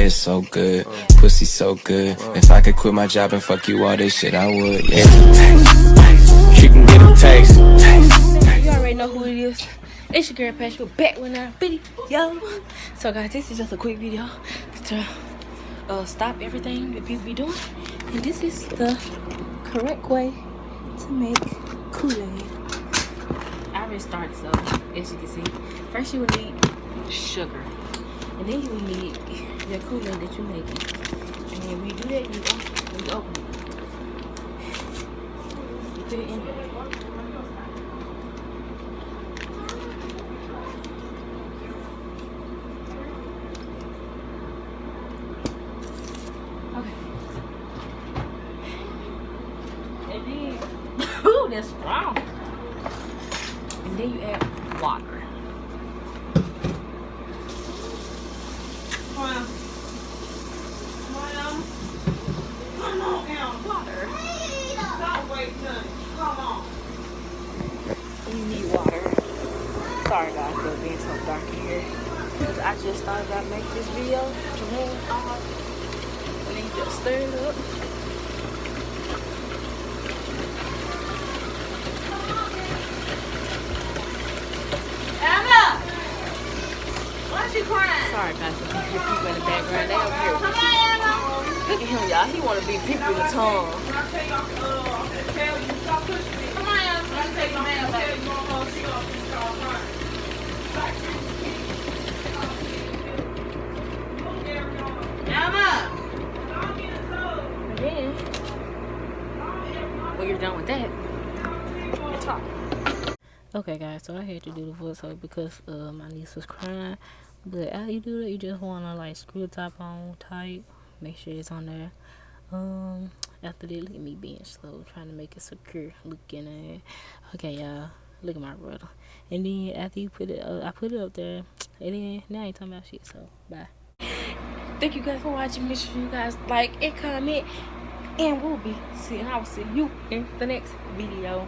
say it's so good. Pussy so good. If I could quit my job and fuck you all this shit, I would. Yeah. She can get a taste. You already know who it is. It's your girl Patrick. We're back with another video. So guys, this is just a quick video to stop everything that people be doing. And this is the correct way to make Kool-Aid. I already started, so as you can see, first you will need sugar, and then you will need your Kool-Aid that you're making. And then when you do that, you open it. You put it in there. Okay. And then, ooh, that's strong. And then you add water. Come on, water. Don't wait, honey. Come on. You need water. Sorry guys for being so dark in here. Because I just started to make this video. And then you just stir it up. Emma! Why is she crying? Sorry guys, if you hear people in the background, they over here. Come on, Emma! Look at him, y'all. He want to be peeping in the tongue. When I tell you, stop pushing me. Come on, Emma. When I tell you, man, she gonna start crying. Emma! And then, when you're done with that, you talk. Okay guys, so I had to do the voiceover because my niece was crying. But after you do that, you just want to like screw the top on tight, make sure it's on there. After that, look at me being slow, trying to make it secure looking at it. Okay y'all, look at my brother. And then after you put it I put it up there, and then now I ain't talking about shit, so bye. Thank you guys for watching. Make sure you guys like and comment, and I will see you in the next video.